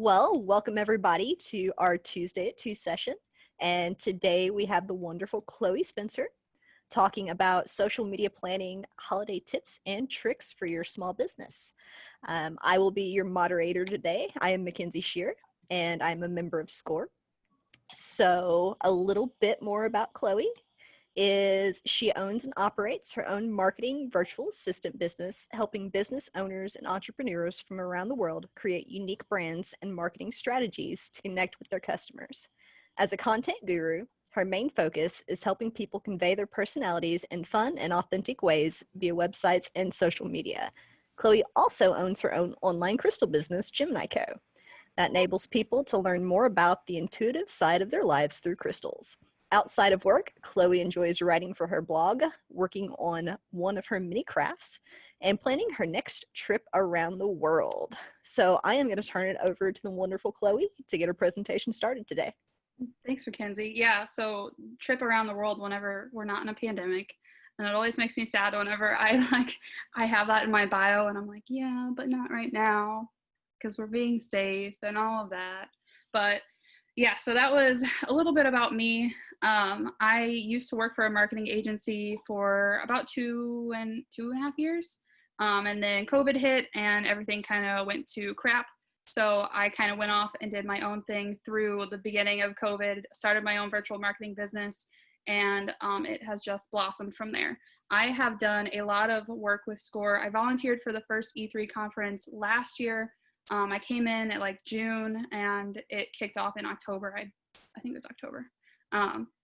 Well, welcome everybody to our Tuesday at 2 session. And today we have the wonderful Chloe Spencer talking about social media planning, holiday tips, and tricks for your small business. I will be your moderator today. I am Mackenzie Shear, and I'm a member of SCORE. So a little bit more about Chloe is she owns and operates her own marketing virtual assistant business, helping business owners and entrepreneurs from around the world create unique brands and marketing strategies to connect with their customers. As a content guru, her main focus is helping people convey their personalities in fun and authentic ways via websites and social media. Chloe also owns her own online crystal business, Gemini Co., that enables people to learn more about the intuitive side of their lives through crystals. Outside of work, Chloe enjoys writing for her blog, working on one of her mini crafts, and planning her next trip around the world. So I am going to turn it over to the wonderful Chloe to get her presentation started today. Thanks, Mackenzie. Yeah, so trip around the world whenever we're not in a pandemic. And it always makes me sad whenever I have that in my bio and I'm like, yeah, but not right now because we're being safe and all of that. But yeah, so that was a little bit about me. I used to work for a marketing agency for about two and a half years. And then COVID hit and everything kind of went to crap. So I kind of went off and did my own thing through the beginning of COVID, started my own virtual marketing business, and it has just blossomed from there. I have done a lot of work with SCORE. I volunteered for the first E3 conference last year. I came in at like June and it kicked off in October. I think it was October.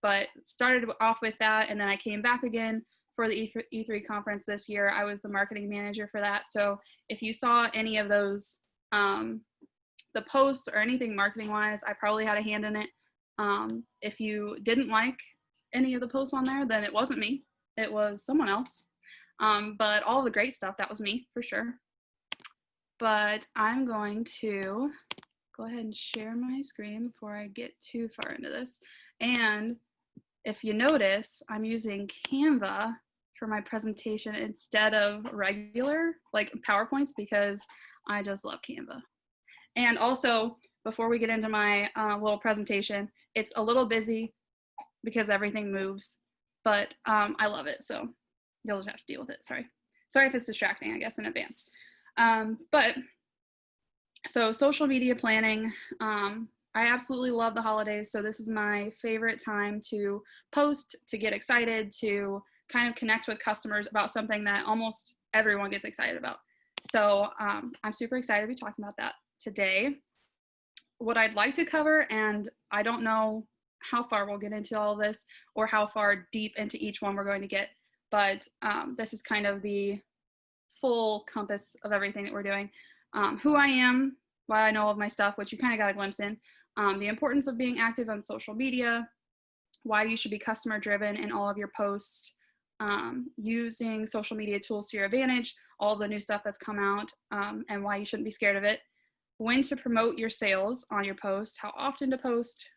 But started off with that, and then I came back again for the E3 conference this year. I was the marketing manager for that. So if you saw any of those, the posts or anything marketing wise, I probably had a hand in it. If you didn't like any of the posts on there, then it wasn't me. It was someone else. But all the great stuff, that was me for sure. But I'm going to go ahead and share my screen before I get too far into this. And if you notice, I'm using Canva for my presentation instead of regular like PowerPoints because I just love Canva. And also, before we get into my little presentation, it's a little busy because everything moves, but I love it, so you'll just have to deal with it. Sorry if it's distracting, I guess, in advance. But so social media planning, I absolutely love the holidays, so this is my favorite time to post, to get excited, to kind of connect with customers about something that almost everyone gets excited about. So I'm super excited to be talking about that today. What I'd like to cover, and I don't know how far we'll get into all of this or how far deep into each one we're going to get, but this is kind of the full compass of everything that we're doing. Who I am, why I know all of my stuff, which you kind of got a glimpse in, the importance of being active on social media, why you should be customer driven in all of your posts, using social media tools to your advantage, all the new stuff that's come out, and why you shouldn't be scared of it, when to promote your sales on your posts, how often to post,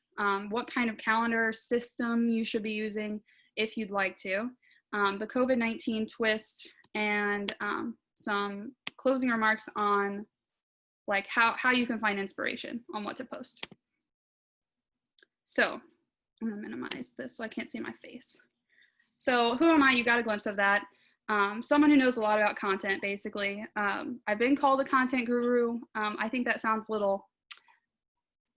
what kind of calendar system you should be using if you'd like to, the COVID-19 twist, and some closing remarks on like how you can find inspiration on what to post. So I'm gonna minimize this so I can't see my face. So who am I? You got a glimpse of that. Someone who knows a lot about content, basically. I've been called a content guru. I think that sounds a little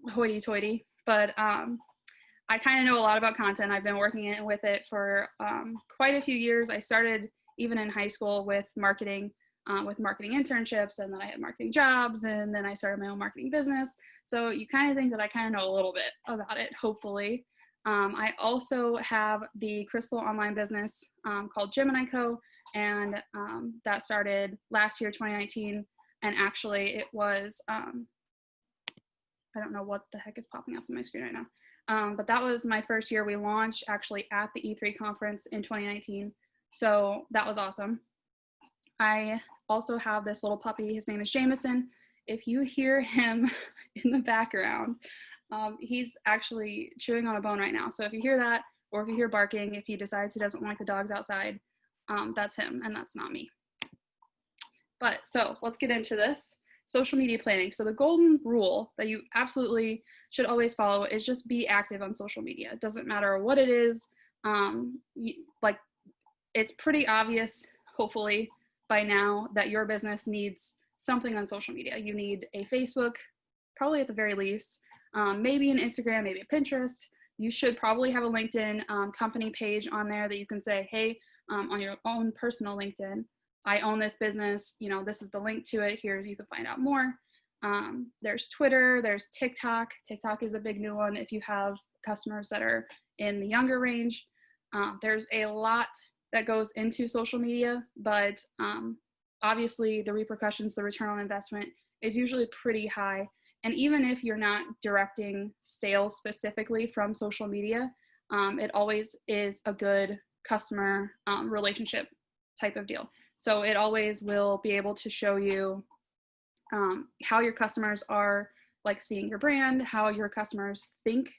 hoity-toity, but I kind of know a lot about content. I've been working with it for quite a few years. I started even in high school with marketing internships, and then I had marketing jobs, and then I started my own marketing business. So you kind of think that I kind of know a little bit about it, hopefully. I also have the crystal online business called Gemini Co., and that started last year, 2019, and actually it was, I don't know what the heck is popping up on my screen right now, but that was my first year. We launched actually at the E3 conference in 2019, so that was awesome. I also have this little puppy. His name is Jameson. If you hear him in the background, he's actually chewing on a bone right now. So if you hear that, or if you hear barking, if he decides he doesn't like the dogs outside, that's him and that's not me. But so let's get into this. social media planning. So the golden rule that you absolutely should always follow is just be active on social media. It doesn't matter what it is. Like, it's pretty obvious, hopefully by now, that your business needs something on social media. You need a Facebook, probably at the very least, maybe an Instagram, maybe a Pinterest. You should probably have a LinkedIn company page on there that you can say, hey, on your own personal LinkedIn, I own this business, you know, this is the link to it. Here you can find out more. There's Twitter, there's TikTok. TikTok is a big new one if you have customers that are in the younger range. There's a lot that goes into social media, but obviously the repercussions, the return on investment is usually pretty high. And even if you're not directing sales specifically from social media, it always is a good customer relationship type of deal. So it always will be able to show you how your customers are like seeing your brand, how your customers think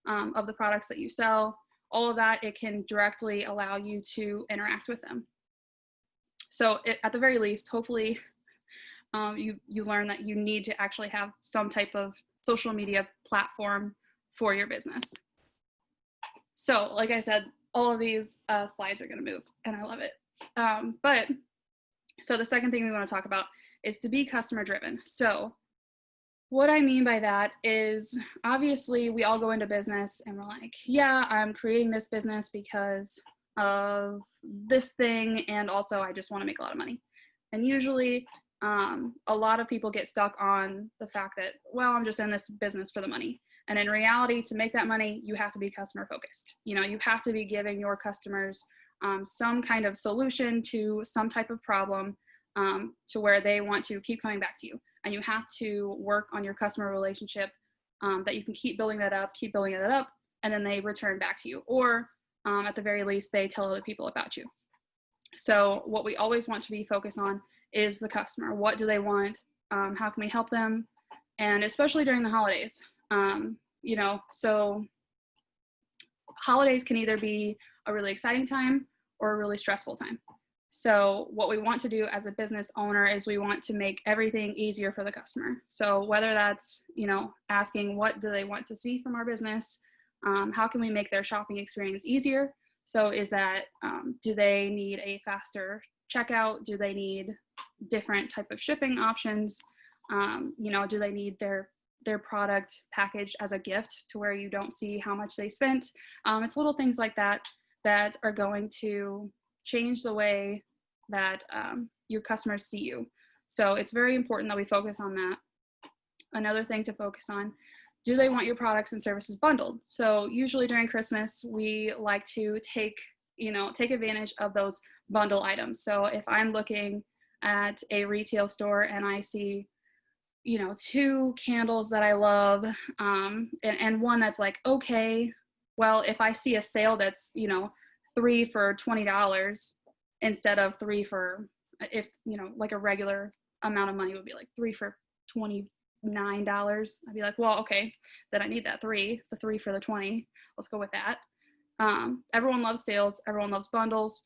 of the products that you sell, all of that. It can directly allow you to interact with them. So at the very least, hopefully you learn that you need to actually have some type of social media platform for your business. So like I said, all of these slides are going to move, and I love it. So the second thing we want to talk about is to be customer driven. So what I mean by that is, obviously we all go into business and we're like, yeah, I'm creating this business because of this thing, and also I just want to make a lot of money. And usually a lot of people get stuck on the fact that, well, I'm just in this business for the money. And in reality, to make that money, you have to be customer focused. You know, you have to be giving your customers some kind of solution to some type of problem to where they want to keep coming back to you. And you have to work on your customer relationship that you can keep building that up, and then they return back to you. Or at the very least, they tell other people about you. So what we always want to be focused on is the customer. What do they want? How can we help them? And especially during the holidays, you know, so holidays can either be a really exciting time or a really stressful time. So what we want to do as a business owner is we want to make everything easier for the customer. So whether that's, you know, asking what do they want to see from our business, how can we make their shopping experience easier? So is that, do they need a faster checkout? Do they need different type of shipping options? You know, do they need their product packaged as a gift to where you don't see how much they spent? It's little things like that that are going to change the way that your customers see you. So it's very important that we focus on that. Another thing to focus on, do they want your products and services bundled? So usually during Christmas, we like to take advantage of those bundle items. So if I'm looking at a retail store and I see, you know, 2 candles that I love, and one that's like, okay, well, if I see a sale that's, you know, 3 for $20 instead of 3 for, if, you know, like a regular amount of money would be like 3 for $29, I'd be like, well, okay, then I need that the 3 for the 20. Let's go with that. Everyone loves sales. Everyone loves bundles.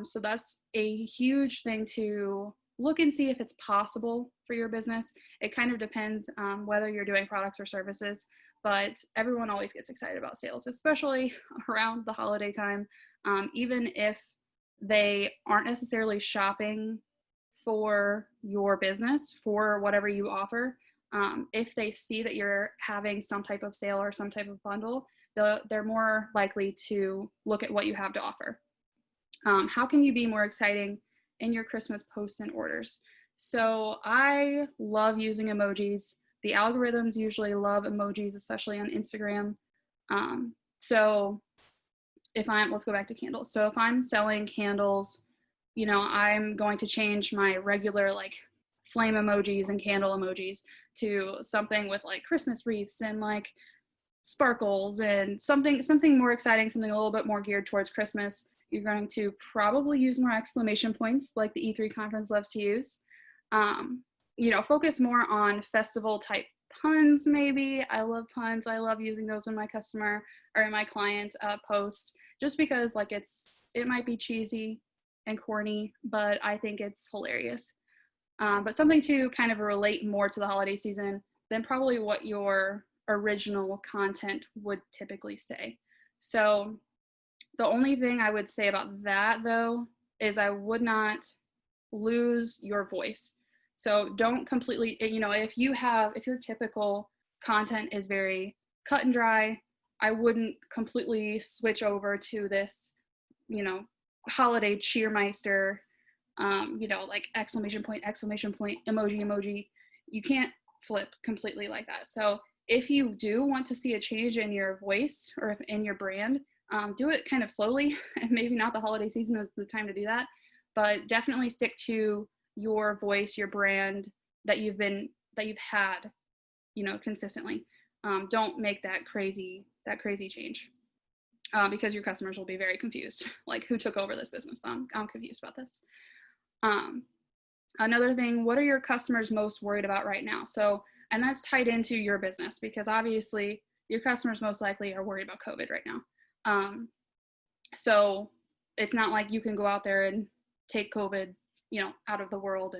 So that's a huge thing to look and see if it's possible for your business. It kind of depends whether you're doing products or services, but everyone always gets excited about sales, especially around the holiday time. Even if they aren't necessarily shopping for your business, for whatever you offer, if they see that you're having some type of sale or some type of bundle, they're more likely to look at what you have to offer. How can you be more exciting in your Christmas posts and orders? So I love using emojis. The algorithms usually love emojis, especially on Instagram. So let's go back to candles. So if I'm selling candles, you know, I'm going to change my regular like flame emojis and candle emojis to something with like Christmas wreaths and like sparkles and something more exciting, something a little bit more geared towards Christmas. You're going to probably use more exclamation points like the E3 conference loves to use. You know, focus more on festival type puns maybe. I love puns. I love using those in my customer or in my client post, just because like it might be cheesy and corny, but I think it's hilarious. but something to kind of relate more to the holiday season than probably what your original content would typically say. So the only thing I would say about that, though, is I would not lose your voice. So don't completely, if your typical content is very cut and dry, I wouldn't completely switch over to this, holiday cheermeister, like exclamation point, emoji. You can't flip completely like that. So if you do want to see a change in your voice or in your brand, do it kind of slowly, and maybe not the holiday season is the time to do that, but definitely stick to your voice, your brand that you've had, consistently. Don't make that crazy change, because your customers will be very confused. Like, who took over this business? I'm confused about this. Another thing, what are your customers most worried about right now? So, and that's tied into your business, because obviously your customers most likely are worried about COVID right now. So it's not like you can go out there and take COVID, out of the world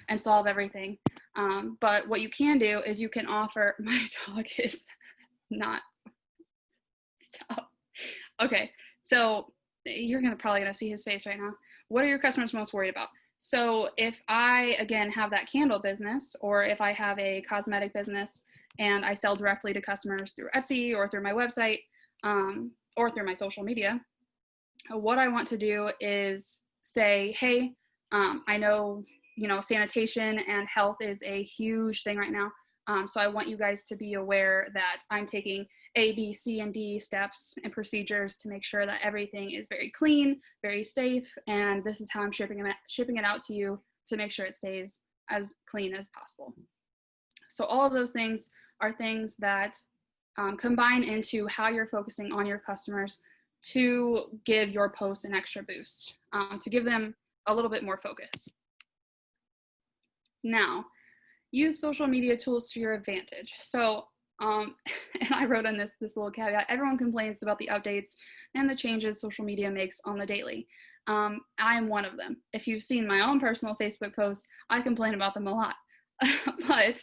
and solve everything. But what you can do is you can offer, my dog is not, stop. Okay. So you're probably gonna see his face right now. What are your customers most worried about? So if I, again, have that candle business, or if I have a cosmetic business and I sell directly to customers through Etsy or through my website, or through my social media, what I want to do is say, hey, I know, sanitation and health is a huge thing right now. So I want you guys to be aware that I'm taking A, B, C, and D steps and procedures to make sure that everything is very clean, very safe, and this is how I'm shipping it out to you to make sure it stays as clean as possible. So all of those things are things that combine into how you're focusing on your customers to give your posts an extra boost, to give them a little bit more focus. Now, use social media tools to your advantage. So, and I wrote in this little caveat, everyone complains about the updates and the changes social media makes on the daily. I am one of them. If you've seen my own personal Facebook posts, I complain about them a lot. But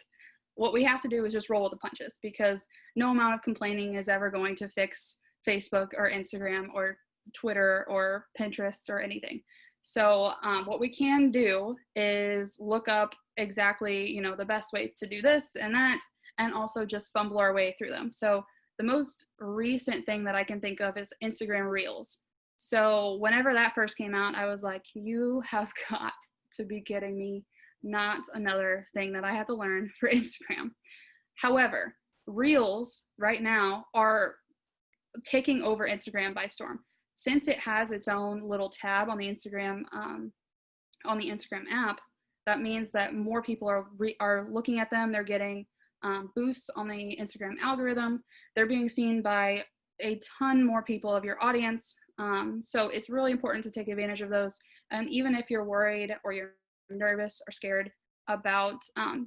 what we have to do is just roll with the punches, because no amount of complaining is ever going to fix Facebook or Instagram or Twitter or Pinterest or anything. So what we can do is look up exactly, the best ways to do this and that, and also just fumble our way through them. So the most recent thing that I can think of is Instagram Reels. So whenever that first came out, I was like, you have got to be kidding me. Not another thing that I have to learn for Instagram. However, Reels right now are taking over Instagram by storm. Since it has its own little tab on the Instagram app, that means that more people are looking at them. They're getting boosts on the Instagram algorithm. They're being seen by a ton more people of your audience. So it's really important to take advantage of those. And even if you're worried or you're nervous or scared about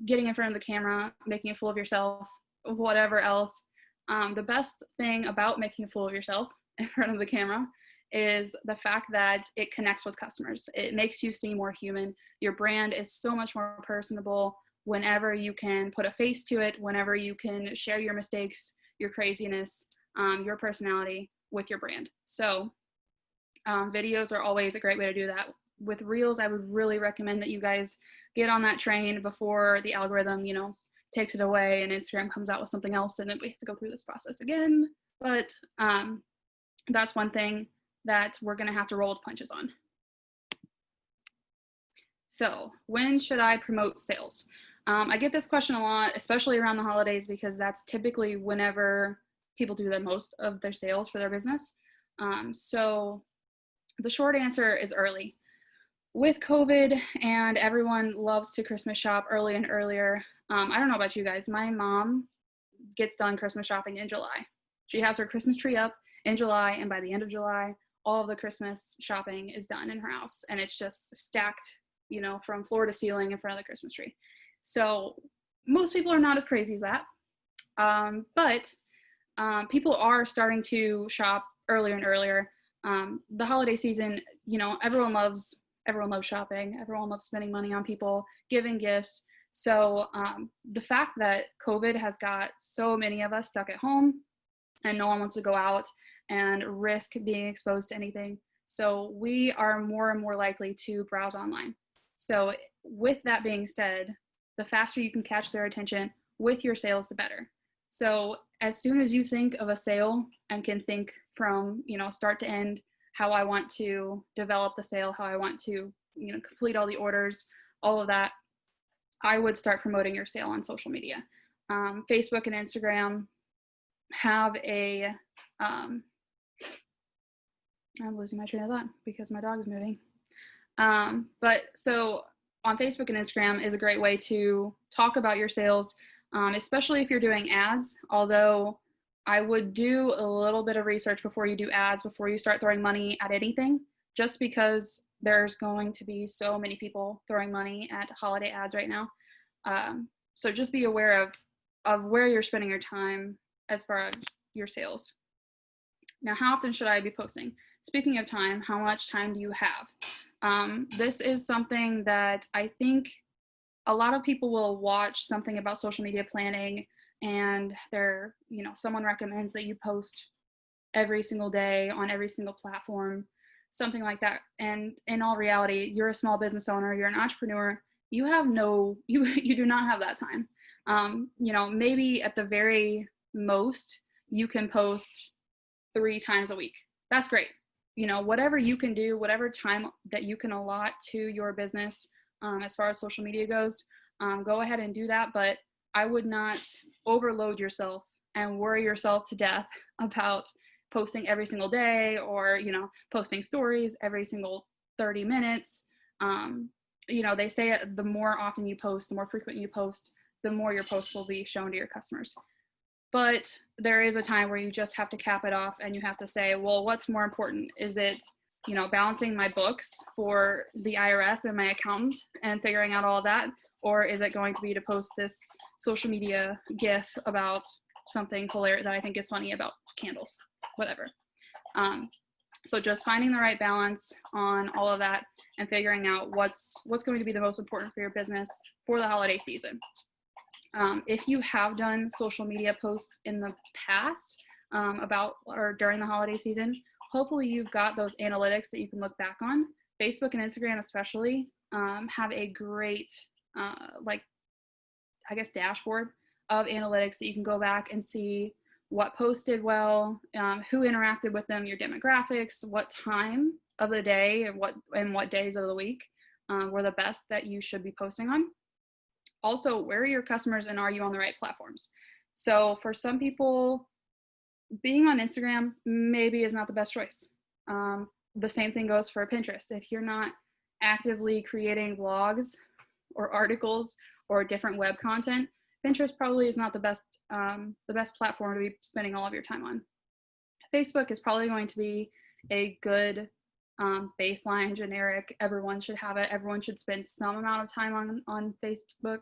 getting in front of the camera, making a fool of yourself, whatever else, the best thing about making a fool of yourself in front of the camera is the fact that it connects with customers. It makes you seem more human. Your brand is so much more personable whenever you can put a face to it, whenever you can share your mistakes, your craziness, your personality with your brand. So videos are always a great way to do that. With Reels, I would really recommend that you guys get on that train before the algorithm, takes it away and Instagram comes out with something else, and then we have to go through this process again. But that's one thing that we're going to have to roll with punches on. So when should I promote sales? I get this question a lot, especially around the holidays, because that's typically whenever people do the most of their sales for their business. So the short answer is early. With COVID and everyone loves to Christmas shop early and earlier. I don't know about you guys. My mom gets done Christmas shopping in July. She has her Christmas tree up in July, and by the end of July, all of the Christmas shopping is done in her house, and it's just stacked, from floor to ceiling in front of the Christmas tree. So most people are not as crazy as that, but people are starting to shop earlier and earlier. The holiday season, everyone loves Everyone loves shopping. Everyone loves spending money on people, giving gifts. So the fact that COVID has got so many of us stuck at home and no one wants to go out and risk being exposed to anything. So we are more and more likely to browse online. So with that being said, the faster you can catch their attention with your sales, the better. So as soon as you think of a sale and can think from, start to end, how I want to develop the sale, how I want to, complete all the orders, all of that, I would start promoting your sale on social media. Facebook and Instagram have a, I'm losing my train of thought because my dog is moving. But so on Facebook and Instagram is a great way to talk about your sales, especially if you're doing ads, although I would do a little bit of research before you do ads, before you start throwing money at anything, just because there's going to be so many people throwing money at holiday ads right now. So just be aware of where you're spending your time as far as your sales. Now, how often should I be posting? Speaking of time, how much time do you have? This is something that I think a lot of people will watch something about social media planning and someone recommends that you post every single day on every single platform, something like that. And in all reality, you're a small business owner, you're an entrepreneur, you do not have that time. Maybe at the very most, you can post 3 times a week. That's great. Whatever you can do, whatever time that you can allot to your business, as far as social media goes, go ahead and do that. But I would not overload yourself and worry yourself to death about posting every single day or, posting stories every single 30 minutes. They say the more often you post, the more frequent you post, the more your posts will be shown to your customers. But there is a time where you just have to cap it off and you have to say, well, what's more important? Is it, balancing my books for the IRS and my accountant and figuring out all of that? Or is it going to be to post this social media GIF about something hilarious that I think is funny about candles, whatever. So just finding the right balance on all of that and figuring out what's going to be the most important for your business for the holiday season. If you have done social media posts in the past about or during the holiday season, hopefully you've got those analytics that you can look back on. Facebook and Instagram especially have a great dashboard of analytics that you can go back and see what posted well, who interacted with them, your demographics, what time of the day and what days of the week were the best that you should be posting on. Also, where are your customers and are you on the right platforms? So for some people, being on Instagram maybe is not the best choice. The same thing goes for Pinterest. If you're not actively creating blogs or articles or different web content, Pinterest probably is not the best platform to be spending all of your time on. Facebook is probably going to be a good baseline, generic. Everyone should have it. Everyone should spend some amount of time on Facebook.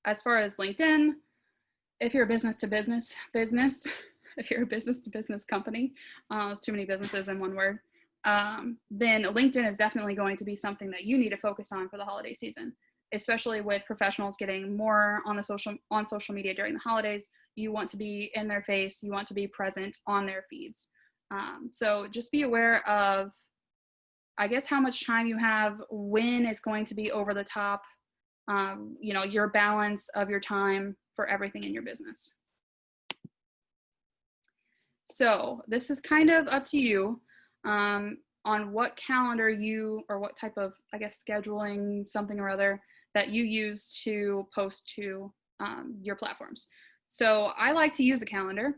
As far as LinkedIn, if you're a business to business, if you're a business to business company, there's too many businesses in one word, then LinkedIn is definitely going to be something that you need to focus on for the holiday season, especially with professionals getting more on social media during the holidays. You want to be in their face, you want to be present on their feeds. So just be aware of, I guess, how much time you have, when it's going to be over the top, your balance of your time for everything in your business. So this is kind of up to you on what calendar or what type of, scheduling something or other that you use to post to your platforms. So I like to use a calendar,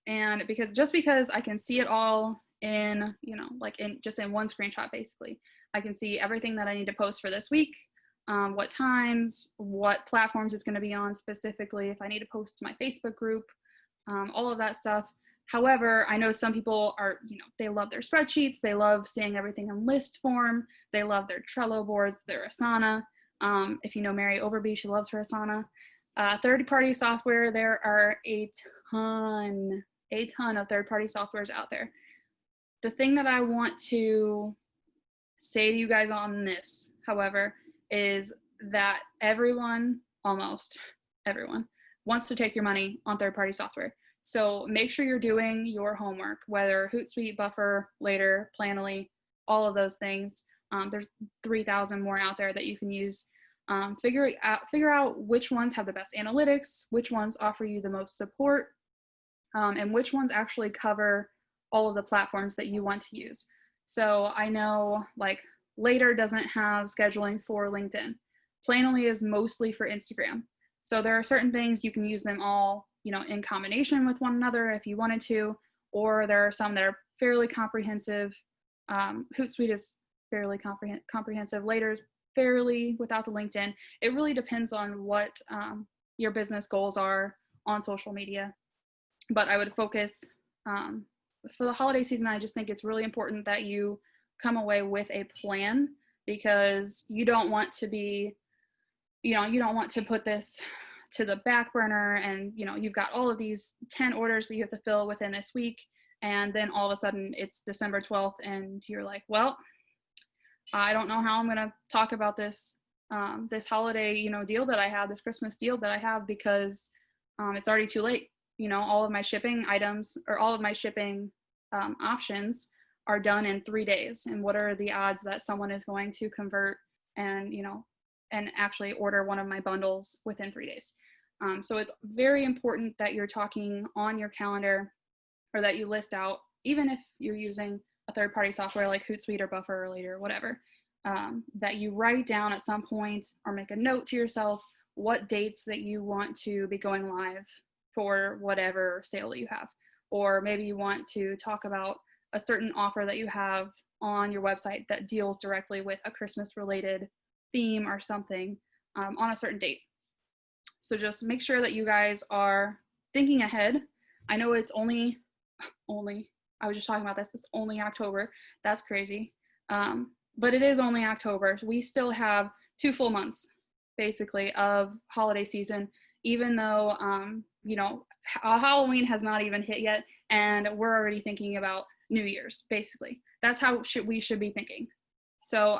and because I can see it all in, in one screenshot, basically. I can see everything that I need to post for this week, what times, what platforms it's going to be on specifically, if I need to post to my Facebook group, all of that stuff. However, I know some people are, they love their spreadsheets. They love seeing everything in list form. They love their Trello boards, their Asana. If you know Mary Overby, she loves her Asana. Third-party software, there are a ton of third-party softwares out there. The thing that I want to say to you guys on this, however, is that everyone, almost everyone, wants to take your money on third-party software. So make sure you're doing your homework, whether Hootsuite, Buffer, Later, Planoly, all of those things. There's 3,000 more out there that you can use. Figure out which ones have the best analytics, which ones offer you the most support, and which ones actually cover all of the platforms that you want to use. So I know like Later doesn't have scheduling for LinkedIn. Planoly is mostly for Instagram. So there are certain things you can use them all, in combination with one another if you wanted to, or there are some that are fairly comprehensive. Hootsuite is fairly comprehensive. Later's fairly without the LinkedIn. It really depends on what your business goals are on social media. But I would focus for the holiday season. I just think it's really important that you come away with a plan, because you don't want to be, you don't want to put this to the back burner and, you've got all of these 10 orders that you have to fill within this week. And then all of a sudden it's December 12th and you're like, well, I don't know how I'm going to talk about this, this holiday, deal that I have, this Christmas deal that I have, because it's already too late. All of my shipping items or all of my shipping options are done in 3 days. And what are the odds that someone is going to convert and, and actually order one of my bundles within 3 days? So it's very important that you're talking on your calendar, or that you list out, even if you're using a third-party software like Hootsuite or Buffer or Later or whatever, that you write down at some point or make a note to yourself what dates that you want to be going live for whatever sale that you have. Or maybe you want to talk about a certain offer that you have on your website that deals directly with a Christmas-related theme or something on a certain date. So just make sure that you guys are thinking ahead. I know it's only, I was just talking about this, it's only October. That's crazy. But it is only October. We still have 2 full months, basically, of holiday season, even though, Halloween has not even hit yet, and we're already thinking about New Year's, basically. That's how we should be thinking. So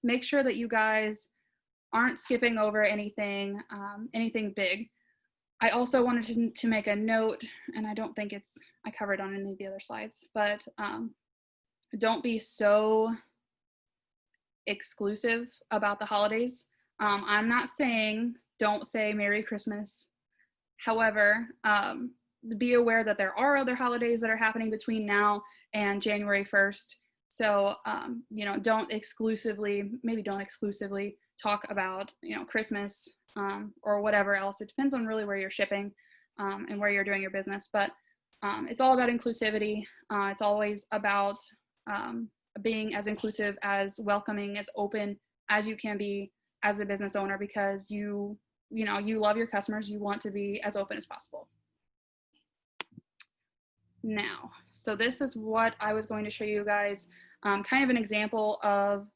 make sure that you guys aren't skipping over anything big. I also wanted to make a note, and I don't think I covered on any of the other slides, but don't be so exclusive about the holidays. I'm not saying don't say Merry Christmas. However, be aware that there are other holidays that are happening between now and January 1st. So, don't exclusively talk about, Christmas or whatever else. It depends on really where you're shipping and where you're doing your business. But it's all about inclusivity. It's always about being as inclusive, as welcoming, as open as you can be as a business owner, because you love your customers. You want to be as open as possible. Now, so this is what I was going to show you guys, kind of an example of,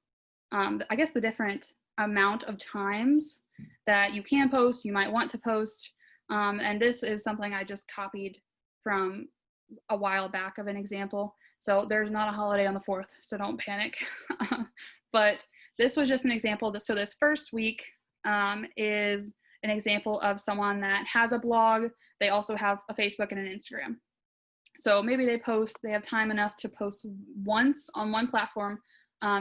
I guess, the different amount of times that you can post, you might want to post. And this is something I just copied from a while back of an example. So there's not a holiday on the 4th, so don't panic. But this was just an example. So this first week is an example of someone that has a blog. They also have a Facebook and an Instagram. So maybe they have time enough to post once on one platform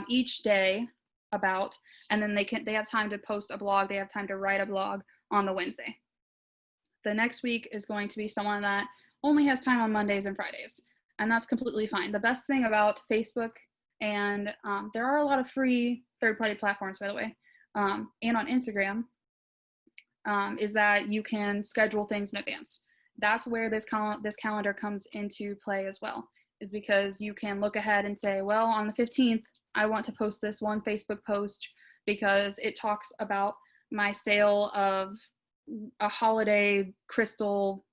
each day about, and then they have time to post a blog. They have time to write a blog on the Wednesday. The next week is going to be someone that only has time on Mondays and Fridays, and that's completely fine. The best thing about Facebook, and there are a lot of free third-party platforms, by the way, and on Instagram, is that you can schedule things in advance. That's where this calendar comes into play as well, is because you can look ahead and say, well, on the 15th, I want to post this one Facebook post because it talks about my sale of a holiday crystal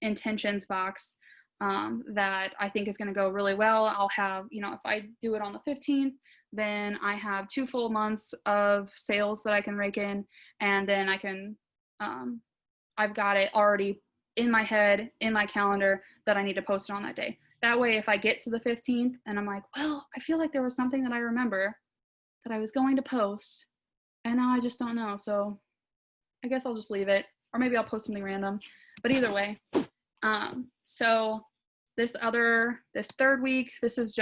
intentions box that I think is going to go really well. I'll have, if I do it on the 15th, then I have 2 full months of sales that I can rake in, and then I can, I've got it already in my head, in my calendar, that I need to post it on that day. That way, if I get to the 15th and I'm like, well, I feel like there was something that I remember that I was going to post, and now I just don't know. So I guess I'll just leave it, or maybe I'll post something random. But either way, so this third week, this is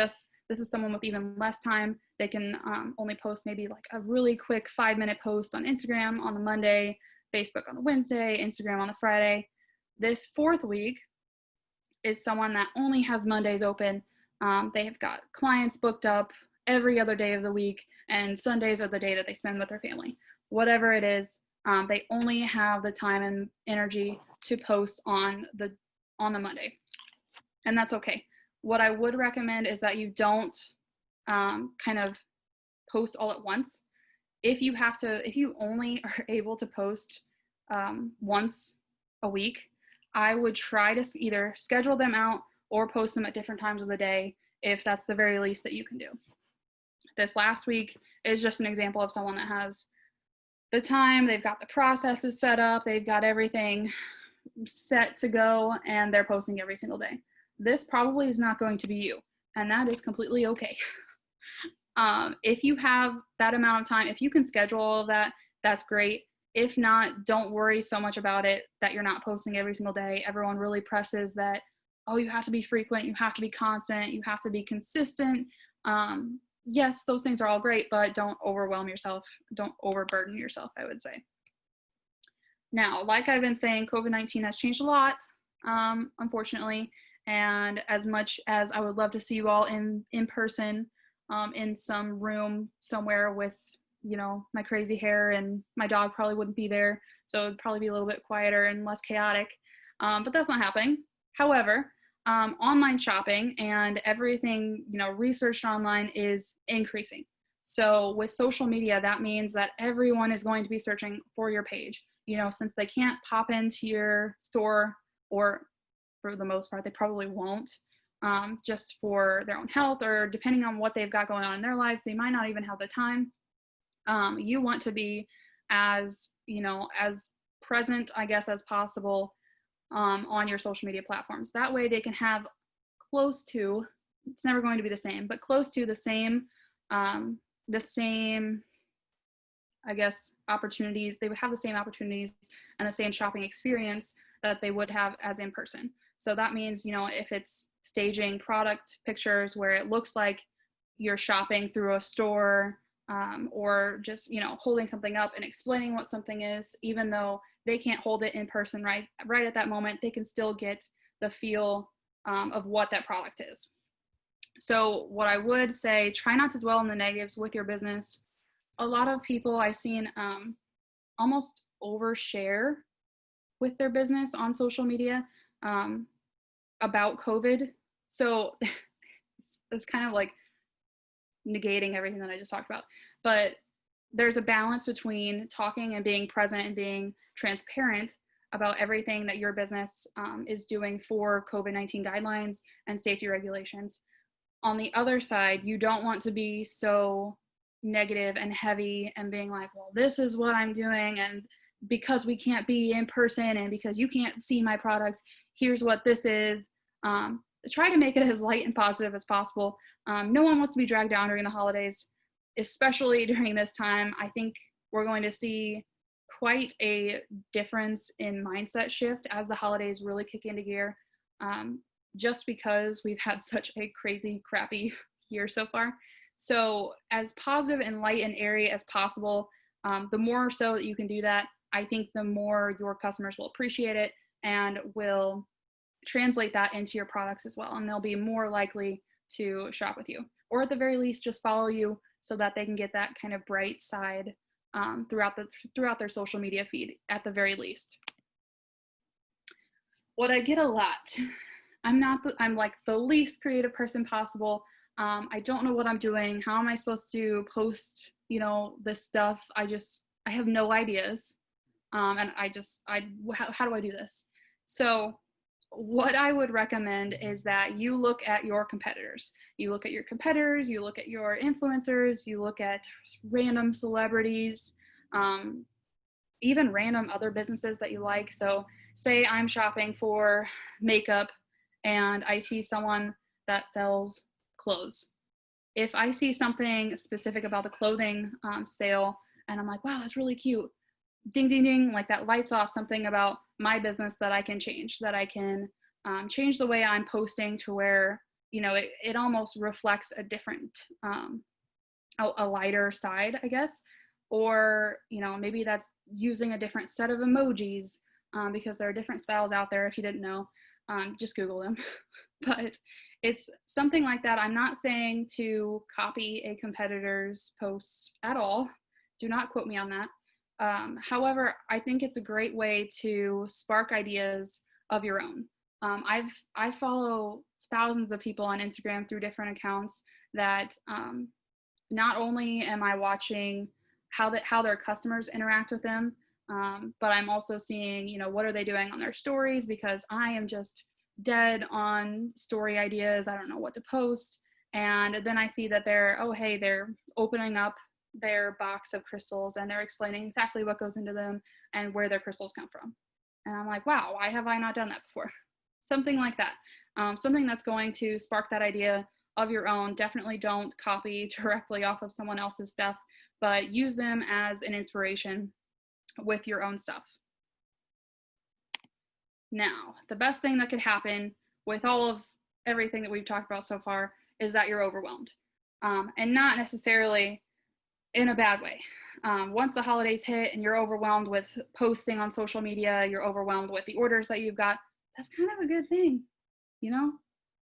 someone with even less time. They can only post maybe like a really quick 5-minute post on Instagram on the Monday, Facebook on the Wednesday, Instagram on the Friday. This fourth week is someone that only has Mondays open. They have got clients booked up every other day of the week, and Sundays are the day that they spend with their family. Whatever it is, they only have the time and energy to post on the Monday, and that's okay. What I would recommend is that you don't kind of post all at once. If you only are able to post once a week, I would try to either schedule them out or post them at different times of the day, if that's the very least that you can do. This last week is just an example of someone that has the time, they've got the processes set up, they've got everything set to go, and they're posting every single day. This probably is not going to be you, and that is completely okay. If you have that amount of time, if you can schedule all of that, that's great. If not, don't worry so much about it that you're not posting every single day. Everyone really presses that, oh, you have to be frequent, you have to be constant, you have to be consistent. Yes, those things are all great, but don't overwhelm yourself. Don't overburden yourself, I would say. Now, like I've been saying, COVID-19 has changed a lot, unfortunately. And as much as I would love to see you all in person, in some room somewhere with, my crazy hair, and my dog probably wouldn't be there. So it'd probably be a little bit quieter and less chaotic. But that's not happening. However, online shopping and everything, researched online is increasing. So with social media, that means that everyone is going to be searching for your page. Since they can't pop into your store, or for the most part, they probably won't, just for their own health, or depending on what they've got going on in their lives, they might not even have the time. You want to be as present, I guess, as possible on your social media platforms. That way they can have close to, it's never going to be the same, but close to the same, I guess, opportunities. They would have the same opportunities and the same shopping experience that they would have as in person. So that means, if it's staging product pictures where it looks like you're shopping through a store, or just, holding something up and explaining what something is, even though they can't hold it in person right at that moment, they can still get the feel of what that product is. So what I would say, try not to dwell on the negatives with your business. A lot of people I've seen almost overshare with their business on social media about COVID. So it's kind of like negating everything that I just talked about. But there's a balance between talking and being present and being transparent about everything that your business is doing for COVID-19 guidelines and safety regulations. On the other side, you don't want to be so negative and heavy and being like, well, this is what I'm doing, and because we can't be in person and because you can't see my products, here's what this is. Try to make it as light and positive as possible. No one wants to be dragged down during the holidays, especially during this time. I think we're going to see quite a difference in mindset shift as the holidays really kick into gear, just because we've had such a crazy, crappy year so far. So as positive and light and airy as possible, the more so that you can do that, I think the more your customers will appreciate it and will translate that into your products as well. And they'll be more likely to shop with you, or at the very least, just follow you so that they can get that kind of bright side throughout their social media feed at the very least. What I get a lot, I'm like the least creative person possible. I don't know what I'm doing. How am I supposed to post, this stuff? I have no ideas. And how do I do this? So what I would recommend is that you look at your competitors. You look at your competitors, you look at your influencers, you look at random celebrities, even random other businesses that you like. So say I'm shopping for makeup and I see someone that sells clothes. If I see something specific about the clothing sale and I'm like, wow, that's really cute, ding, ding, ding, like that lights off something about my business that I can change, that I can change the way I'm posting to where, you know, it almost reflects a different, a lighter side, I guess. Or, you know, maybe that's using a different set of emojis because there are different styles out there. If you didn't know, just Google them. But it's something like that. I'm not saying to copy a competitor's post at all. Do not quote me on that. However, I think it's a great way to spark ideas of your own. I follow thousands of people on Instagram through different accounts that not only am I watching how their customers interact with them, but I'm also seeing, you know, what are they doing on their stories, because I am just dead on story ideas. I don't know what to post. And then I see that they're opening up their box of crystals and they're explaining exactly what goes into them and where their crystals come from. And I'm like, wow, why have I not done that before? Something like that. Something that's going to spark that idea of your own. Definitely don't copy directly off of someone else's stuff, but use them as an inspiration with your own stuff. Now, the best thing that could happen with all of everything that we've talked about so far is that you're overwhelmed, and not necessarily in a bad way. Once the holidays hit and you're overwhelmed with posting on social media, you're overwhelmed with the orders that you've got, that's kind of a good thing, you know?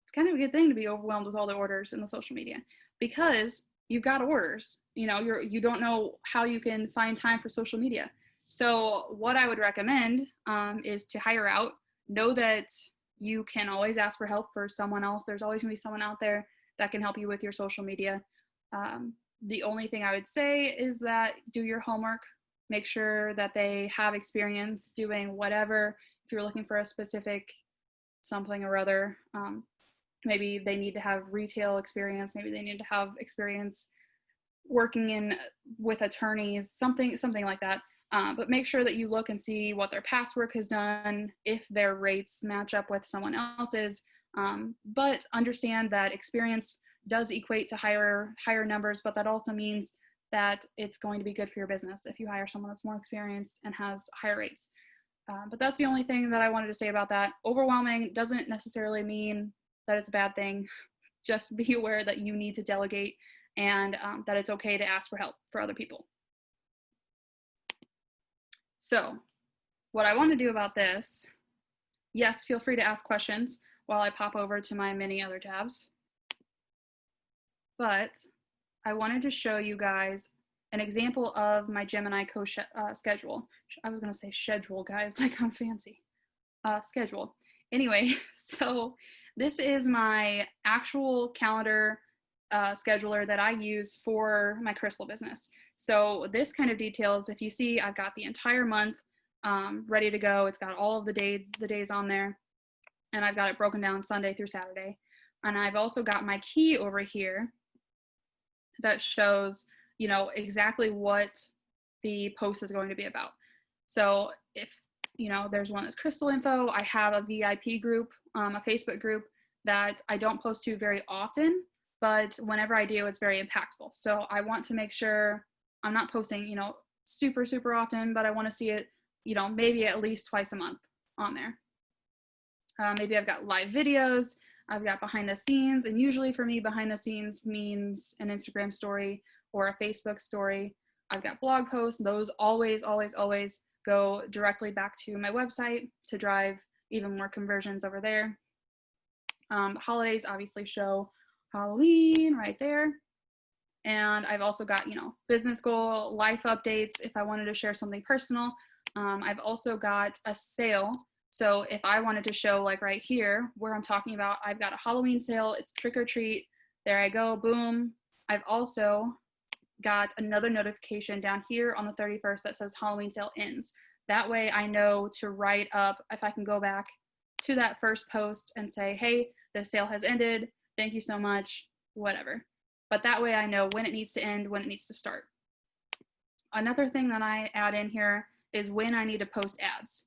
It's kind of a good thing to be overwhelmed with all the orders in the social media, because you've got orders. You know, you don't know how you can find time for social media. So what I would recommend is to hire out. Know that you can always ask for help for someone else. There's always gonna be someone out there that can help you with your social media. The only thing I would say is that do your homework. Make sure that they have experience doing whatever. If you're looking for a specific something or other, maybe they need to have retail experience. Maybe they need to have experience working with attorneys, something like that. But make sure that you look and see what their past work has done, if their rates match up with someone else's. But understand that experience does equate to higher numbers, but that also means that it's going to be good for your business if you hire someone that's more experienced and has higher rates. But that's the only thing that I wanted to say about that. Overwhelming doesn't necessarily mean that it's a bad thing. Just be aware that you need to delegate and that it's okay to ask for help for other people. So what I want to do about this, yes, feel free to ask questions while I pop over to my many other tabs. But I wanted to show you guys an example of my Gemini schedule. I was going to say schedule, guys, like I'm fancy. Schedule. Anyway, so this is my actual calendar scheduler that I use for my crystal business. So this kind of details, if you see, I've got the entire month ready to go. It's got all of the days on there, and I've got it broken down Sunday through Saturday. And I've also got my key over here that shows, you know, exactly what the post is going to be about. So if, you know, there's one that's crystal info, I have a VIP group, a Facebook group that I don't post to very often, but whenever I do, it's very impactful. So I want to make sure I'm not posting, you know, super, super often, but I want to see it, you know, maybe at least twice a month on there. Maybe I've got live videos, I've got behind the scenes, and usually for me, behind the scenes means an Instagram story or a Facebook story. I've got blog posts. Those always go directly back to my website to drive even more conversions over there. Holidays obviously show Halloween right there. And I've also got, you know, business goal, life updates if I wanted to share something personal. I've also got a sale. So if I wanted to show, like right here where I'm talking about, I've got a Halloween sale, it's trick or treat. There I go, boom. I've also got another notification down here on the 31st that says Halloween sale ends. That way I know to write up, if I can go back to that first post and say, hey, the sale has ended, thank you so much, whatever. But that way I know when it needs to end, when it needs to start. Another thing that I add in here is when I need to post ads.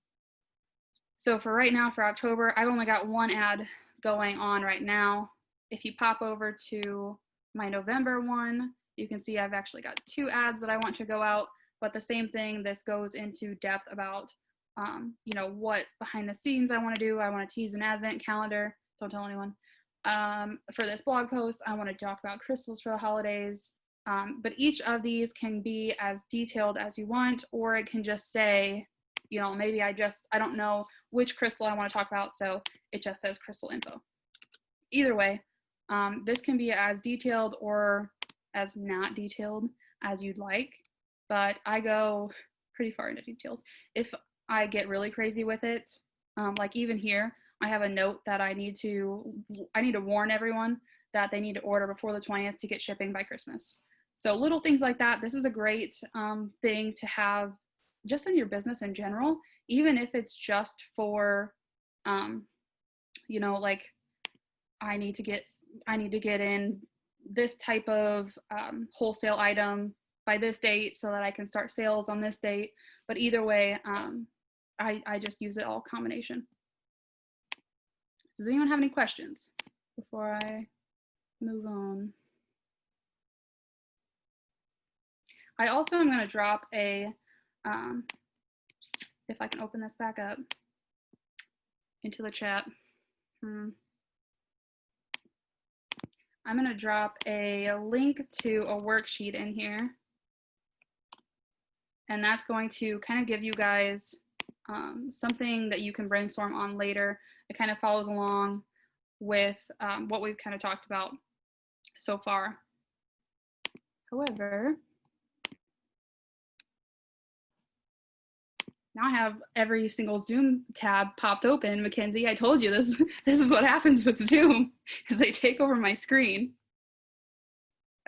So for right now, for October, I've only got one ad going on right now. if you pop over to my November one, you can see I've actually got 2 ads that I want to go out, but the same thing, this goes into depth about, what behind the scenes I want to do. I want to tease an advent calendar. Don't tell anyone. For this blog post, I want to talk about crystals for the holidays. But each of these can be as detailed as you want, or it can just say, maybe I don't know which crystal I want to talk about, so it just says crystal info. Either way, this can be as detailed or as not detailed as you'd like, but I go pretty far into details. If I get really crazy with it, like even here, I have a note that I need to warn everyone that they need to order before the 20th to get shipping by Christmas. So little things like that. This is a great thing to have just in your business in general, even if it's just for, like I need to get in this type of wholesale item by this date so that I can start sales on this date. But either way, I just use it all combination. Does anyone have any questions before I move on? I also am going to drop a, if I can open this back up into the chat. I'm going to drop a link to a worksheet in here. And that's going to kind of give you guys something that you can brainstorm on later. It kind of follows along with what we've kind of talked about so far. However, now I have every single Zoom tab popped open. Mackenzie, I told you this is what happens with Zoom, is they take over my screen.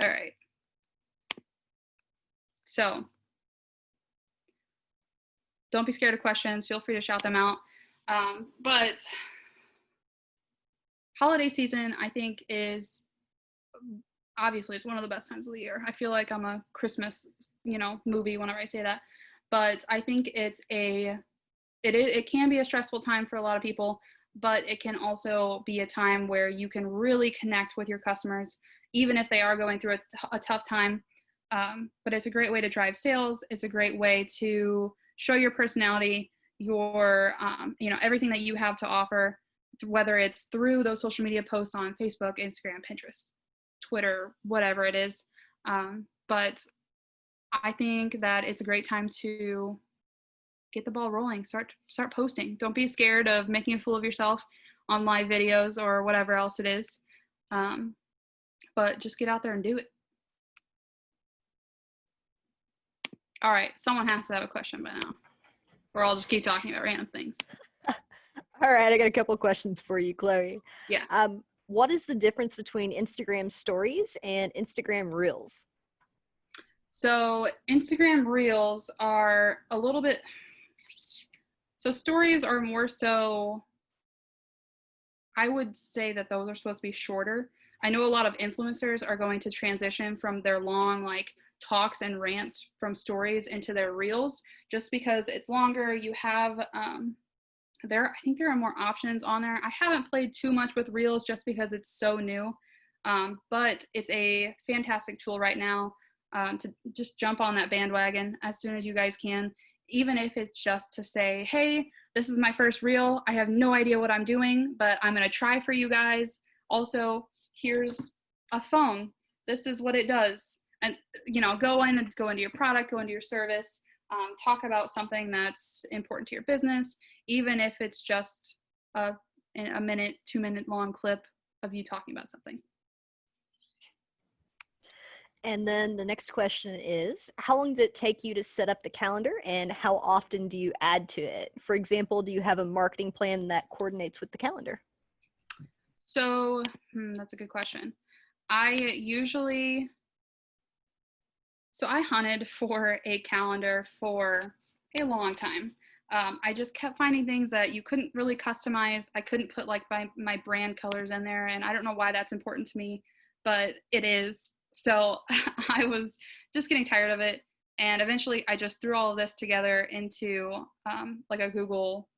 All right. So don't be scared of questions. Feel free to shout them out. But holiday season, I think, is obviously it's one of the best times of the year. I feel like I'm a Christmas, movie whenever I say that. But I think it can be a stressful time for a lot of people, but it can also be a time where you can really connect with your customers, even if they are going through a tough time. But it's a great way to drive sales. It's a great way to show your personality, your, everything that you have to offer, whether it's through those social media posts on Facebook, Instagram, Pinterest, Twitter, whatever it is. But I think that it's a great time to get the ball rolling, start posting. Don't be scared of making a fool of yourself on live videos or whatever else it is. But just get out there and do it. All right, someone has to have a question by now, or I'll just keep talking about random things. All right, I got a couple questions for you, Chloe. Yeah. What is the difference between Instagram stories and Instagram Reels? So Instagram Reels are a little bit, so stories are more so, I would say that those are supposed to be shorter. I know a lot of influencers are going to transition from their long talks and rants from stories into their Reels, just because it's longer. You have, I think there are more options on there. I haven't played too much with Reels just because it's so new, but it's a fantastic tool right now. To just jump on that bandwagon as soon as you guys can, even if it's just to say, hey, this is my first reel. I have no idea what I'm doing, but I'm going to try for you guys. Also, here's a phone. This is what it does. And, go into your product, go into your service, talk about something that's important to your business, even if it's just a minute, 2-minute long clip of you talking about something. And then the next question is, how long did it take you to set up the calendar and how often do you add to it? For example, do you have a marketing plan that coordinates with the calendar? So that's a good question. I hunted for a calendar for a long time. I just kept finding things that you couldn't really customize. I couldn't put my brand colors in there, and I don't know why that's important to me, but it is. So I was just getting tired of it. And eventually I just threw all of this together into a Google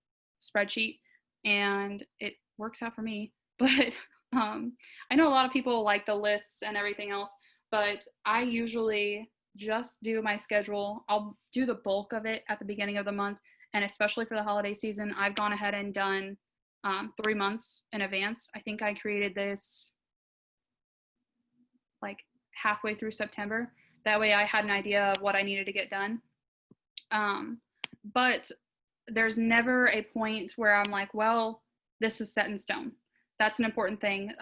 spreadsheet, and it works out for me. But I know a lot of people like the lists and everything else, but I usually just do my schedule. I'll do the bulk of it at the beginning of the month. And especially for the holiday season, I've gone ahead and done 3 months in advance. I think I created this like halfway through September. That way I had an idea of what I needed to get done. But there's never a point where I'm like, well, this is set in stone. That's an important thing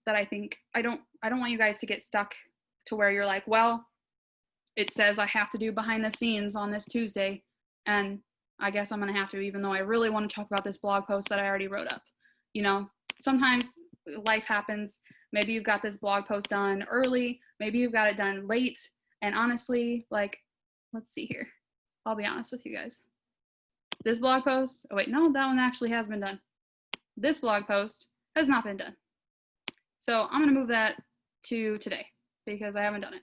that I think I don't want you guys to get stuck to where you're like, well, it says I have to do behind the scenes on this Tuesday, and I guess I'm going to have to, even though I really want to talk about this blog post that I already wrote up. You know, sometimes life happens. Maybe you've got this blog post done early, maybe you've got it done late. And honestly, like, let's see here. I'll be honest with you guys. This blog post, oh wait, no, that one actually has been done. This blog post has not been done. So I'm going to move that to today because I haven't done it.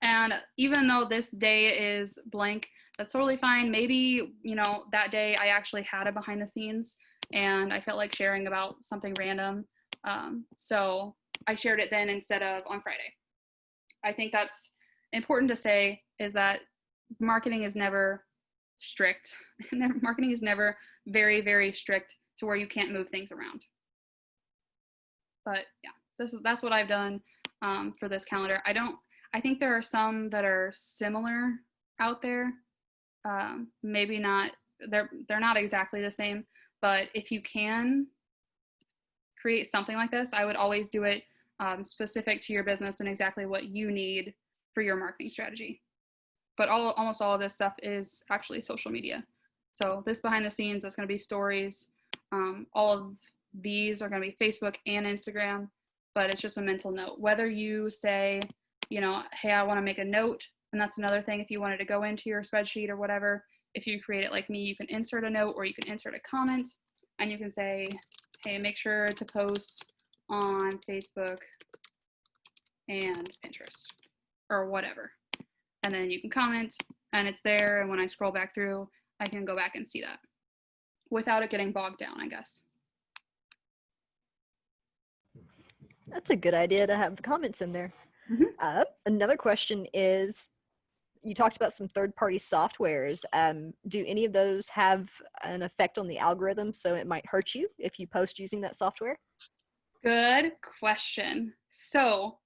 And even though this day is blank, that's totally fine. Maybe, you know, that day I actually had a behind the scenes and I felt like sharing about something random. So I shared it then instead of on Friday. I think that's important to say, is that marketing is never strict. Marketing is never very, very strict to where you can't move things around. But yeah, that's what I've done for this calendar. I think there are some that are similar out there. Maybe not, they're not exactly the same, but if you can create something like this, I would always do it specific to your business and exactly what you need for your marketing strategy. But almost all of this stuff is actually social media. So this behind the scenes is going to be stories. All of these are going to be Facebook and Instagram, but it's just a mental note. Whether you say, you know, hey, I want to make a note, and that's another thing. If you wanted to go into your spreadsheet or whatever, if you create it like me, you can insert a note or you can insert a comment, and you can say, hey, make sure to post on Facebook and Pinterest or whatever. And then you can comment and it's there. And when I scroll back through, I can go back and see that without it getting bogged down, I guess. That's a good idea to have the comments in there. Mm-hmm. Another question is, you talked about some third-party softwares. Do any of those have an effect on the algorithm so it might hurt you if you post using that software? Good question. So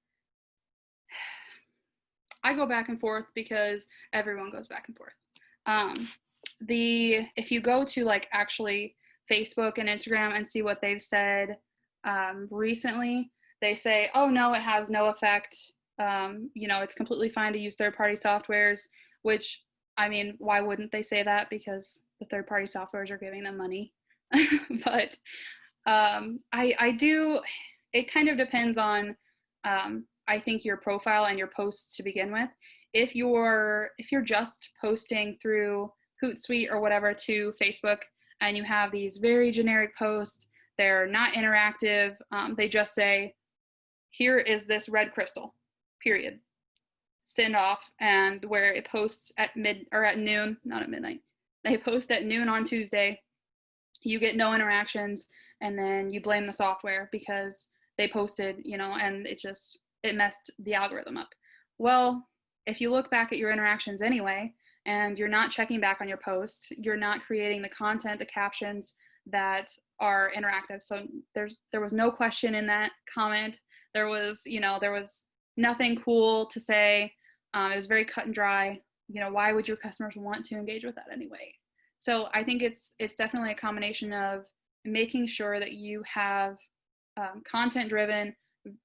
I go back and forth because everyone goes back and forth. If you go to like actually Facebook and Instagram and see what they've said recently, they say, oh no, it has no effect. You know, it's completely fine to use third-party softwares, which, I mean, why wouldn't they say that? Because the third-party softwares are giving them money. But I do, it kind of depends on, I think, your profile and your posts to begin with. If you're just posting through Hootsuite or whatever to Facebook and you have these very generic posts, they're not interactive, they just say, here is this red crystal, period. Send off, and where it posts at noon, not at midnight. They post at noon on Tuesday. You get no interactions, and then you blame the software because they posted, you know, and it messed the algorithm up. Well, if you look back at your interactions anyway, and you're not checking back on your posts, you're not creating the content, the captions that are interactive. So there was no question in that comment. There was nothing cool to say. It was very cut and dry. You know, why would your customers want to engage with that anyway? So I think it's definitely a combination of making sure that you have content-driven,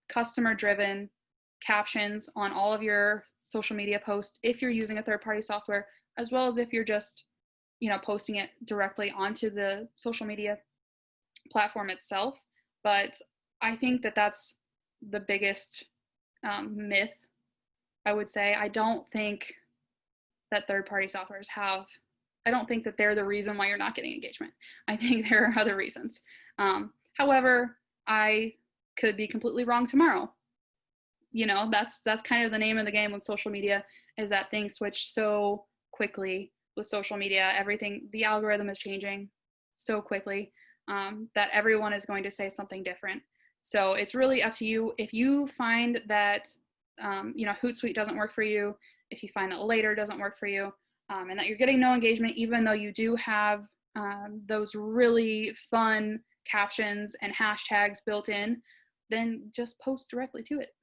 customer-driven captions on all of your social media posts if you're using a third-party software, as well as if you're just, you know, posting it directly onto the social media platform itself. But I think that that's the biggest myth, I would say. I don't think that third-party softwares I don't think that they're the reason why you're not getting engagement. I think there are other reasons. However, I could be completely wrong tomorrow. You know, that's kind of the name of the game with social media, is that things switch so quickly with social media. Everything, the algorithm is changing so quickly that everyone is going to say something different. So it's really up to you. If you find that, Hootsuite doesn't work for you, if you find that Later doesn't work for you, and that you're getting no engagement, even though you do have those really fun captions and hashtags built in, then just post directly to it.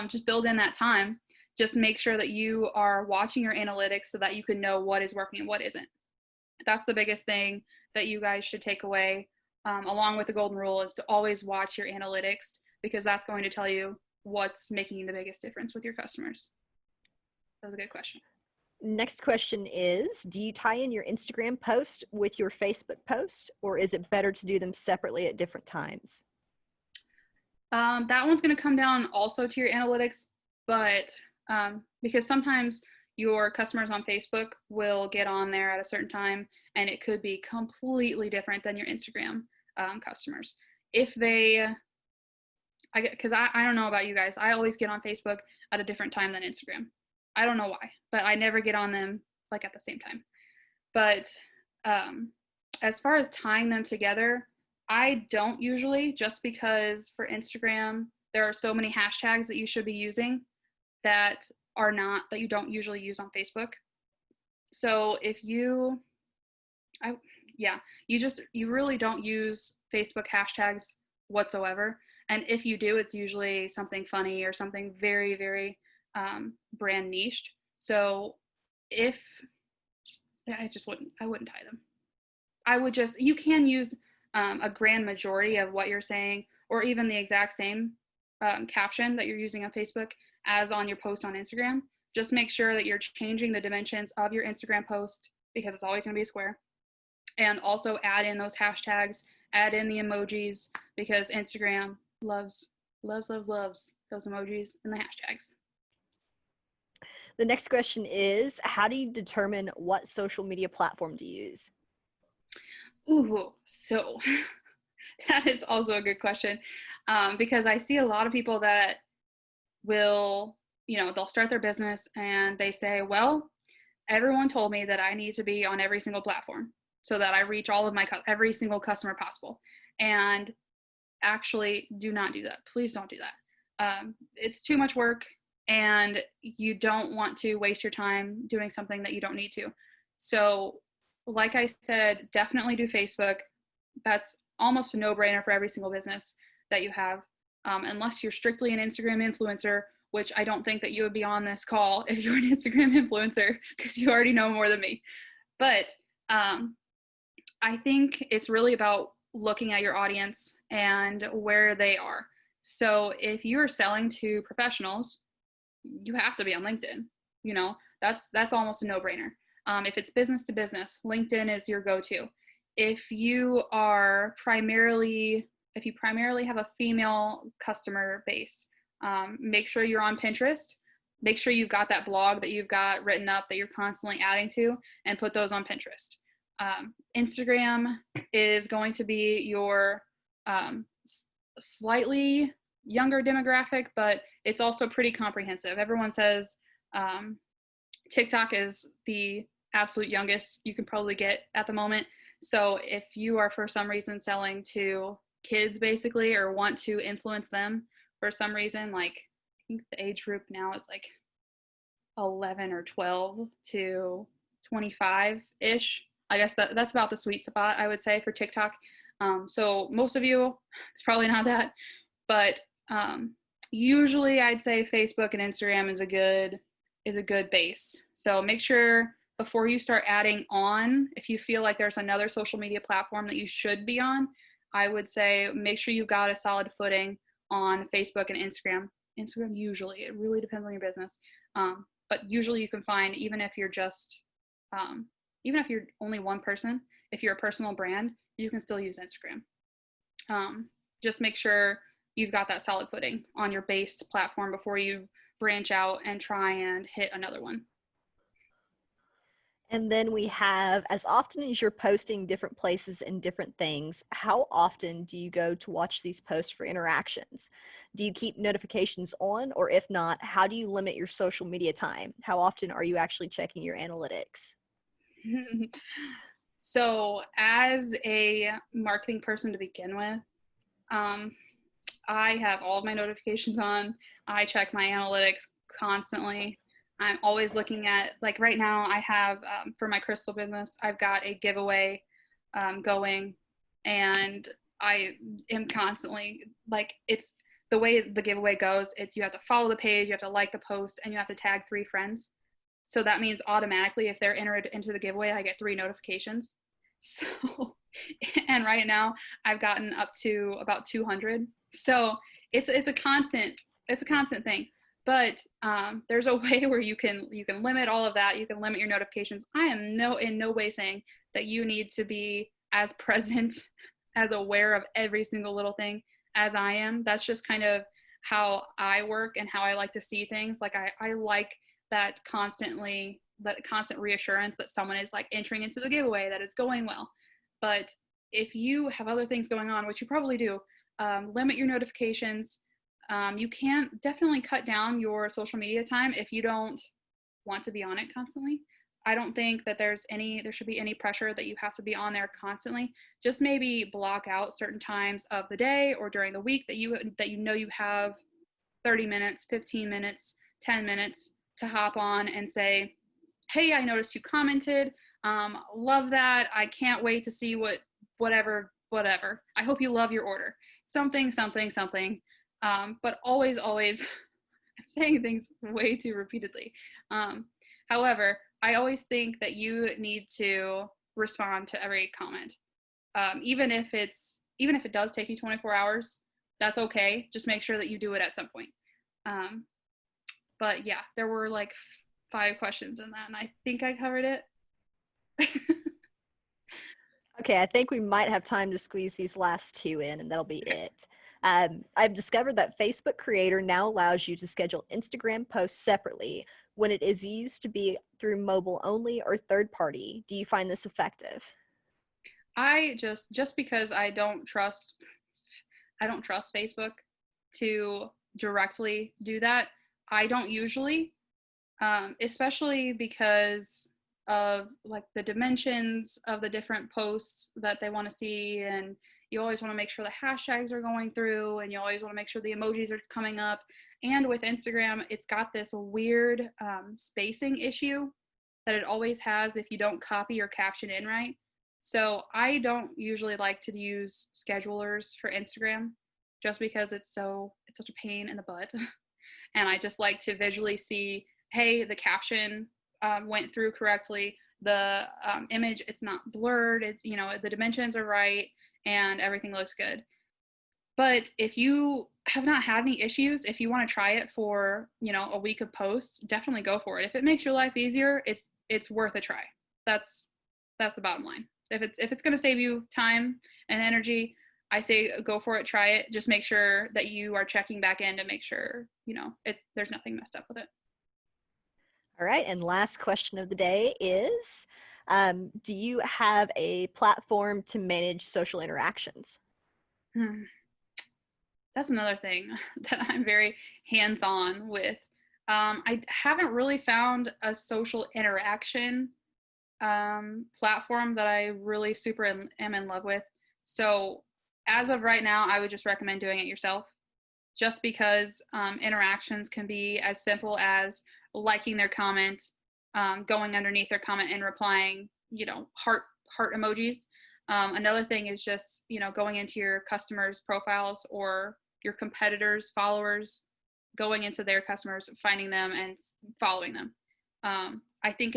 Just build in that time. Just make sure that you are watching your analytics so that you can know what is working and what isn't. That's the biggest thing that you guys should take away, along with the golden rule, is to always watch your analytics, because that's going to tell you what's making the biggest difference with your customers. That was a good question. Next question is, do you tie in your Instagram post with your Facebook post, or is it better to do them separately at different times? That one's going to come down also to your analytics, but because sometimes your customers on Facebook will get on there at a certain time, and it could be completely different than your Instagram customers. If they, because I don't know about you guys, I always get on Facebook at a different time than Instagram. I don't know why, but I never get on them like at the same time. But as far as tying them together, I don't usually, just because for Instagram, there are so many hashtags that you should be using that you don't usually use on Facebook. So if you really don't use Facebook hashtags whatsoever. And if you do, it's usually something funny or something very, very brand niched. So I wouldn't tie them. You can use a grand majority of what you're saying, or even the exact same caption that you're using on Facebook as on your post on Instagram. Just make sure that you're changing the dimensions of your Instagram post, because it's always going to be a square. And also add in those hashtags, add in the emojis, because Instagram loves those emojis and the hashtags. The next question is, how do you determine what social media platform to use? Ooh, so that is also a good question, because I see a lot of people that will, they'll start their business and they say, well, everyone told me that I need to be on every single platform so that I reach all of every single customer possible. And actually, do not do that. Please don't do that. It's too much work, and you don't want to waste your time doing something that you don't need to. So like I said, definitely do Facebook. That's almost a no-brainer for every single business that you have, unless you're strictly an Instagram influencer, which I don't think that you would be on this call if you're an Instagram influencer, because you already know more than me. But I think it's really about looking at your audience and where they are. So if you are selling to professionals, you have to be on LinkedIn. That's almost a no-brainer. If it's business to business, LinkedIn is your go-to. If you primarily have a female customer base, make sure you're on Pinterest. Make sure you've got that blog that you've got written up that you're constantly adding to, and put those on Pinterest. Instagram is going to be your slightly younger demographic, but it's also pretty comprehensive. Everyone says TikTok is the absolute youngest you can probably get at the moment. So if you are for some reason selling to kids basically, or want to influence them for some reason, like I think the age group now is like 11 or 12 to 25-ish. I guess that's about the sweet spot, I would say, for TikTok. So most of you, it's probably not that, but usually I'd say Facebook and Instagram is a good base. So make sure before you start adding on, if you feel like there's another social media platform that you should be on, I would say make sure you've got a solid footing on Facebook and Instagram. Instagram usually, it really depends on your business. But usually you can find, even if you're only one person, if you're a personal brand, you can still use Instagram. Just make sure you've got that solid footing on your base platform before you branch out and try and hit another one. And then we have, as often as you're posting different places and different things, how often do you go to watch these posts for interactions? Do you keep notifications on? Or if not, how do you limit your social media time? How often are you actually checking your analytics? So as a marketing person to begin with, Um, I have all of my notifications on. I check my analytics constantly. I'm always looking at, like right now, I have for my crystal business, I've got a giveaway going, and I am constantly like, it's the way the giveaway goes. It's you have to follow the page, you have to like the post, and you have to tag 3 friends. So that means automatically, if they're entered into the giveaway, I get 3 notifications. So, and right now I've gotten up to about 200. So it's a constant thing. But there's a way where you can limit all of that. You can limit your notifications. I am in no way saying that you need to be as present, as aware of every single little thing as I am. That's just kind of how I work and how I like to see things. Like I like that constant reassurance that someone is like entering into the giveaway, that it's going well. But if you have other things going on, which you probably do, limit your notifications. You can definitely cut down your social media time if you don't want to be on it constantly. I don't think that there should be any pressure that you have to be on there constantly. Just maybe block out certain times of the day or during the week that you know you have 30 minutes, 15 minutes, 10 minutes to hop on and say, hey, I noticed you commented. Love that. I can't wait to see whatever. I hope you love your order. Something. But always, I'm saying things way too repeatedly. However, I always think that you need to respond to every comment. Even if it does take you 24 hours, that's okay. Just make sure that you do it at some point. But yeah, there were like 5 questions in that, and I think I covered it. Okay, I think we might have time to squeeze these last 2 in, and that'll be it. I've discovered that Facebook Creator now allows you to schedule Instagram posts separately when it is used to be through mobile only or third party. Do you find this effective? I just because I don't trust Facebook to directly do that. I don't usually, especially because of like the dimensions of the different posts that they want to see, and you always want to make sure the hashtags are going through, and you always want to make sure the emojis are coming up. And with Instagram, it's got this weird spacing issue that it always has if you don't copy your caption in right. So I don't usually like to use schedulers for Instagram just because it's such a pain in the butt. And I just like to visually see, hey, the caption went through correctly. The image, it's not blurred. It's, the dimensions are right and everything looks good. But if you have not had any issues, if you want to try it for, a week of posts, definitely go for it. If it makes your life easier, it's worth a try. That's the bottom line. If it's going to save you time and energy, I say go for it, try it. Just make sure that you are checking back in to make sure, there's nothing messed up with it. All right, and last question of the day is, do you have a platform to manage social interactions? That's another thing that I'm very hands-on with. I haven't really found a social interaction platform that I really super am in love with. So as of right now, I would just recommend doing it yourself, just because interactions can be as simple as liking their comment, going underneath their comment and replying, heart emojis. Another thing is just, going into your customers' profiles or your competitors' followers, going into their customers, finding them and following them. I think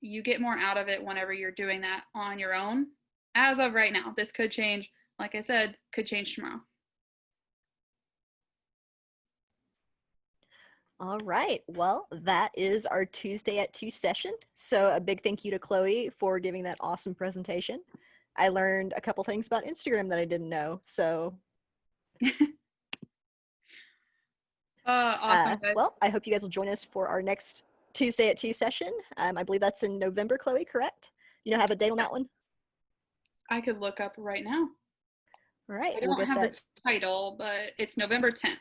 you get more out of it whenever you're doing that on your own. As of right now, this could change. Like I said, could change tomorrow. All right. Well, that is our Tuesday at 2 session. So a big thank you to Chloe for giving that awesome presentation. I learned a couple things about Instagram that I didn't know. So Awesome. Well, I hope you guys will join us for our next Tuesday at 2 session. I believe that's in November, Chloe, correct? You don't have a date on that one? I could look up right now. All right. I don't have the title, but it's November 10th.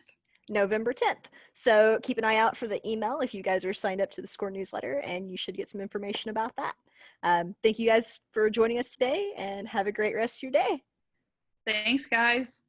November 10th. So keep an eye out for the email if you guys are signed up to the SCORE newsletter, and you should get some information about that. Thank you guys for joining us today, and have a great rest of your day. Thanks, guys.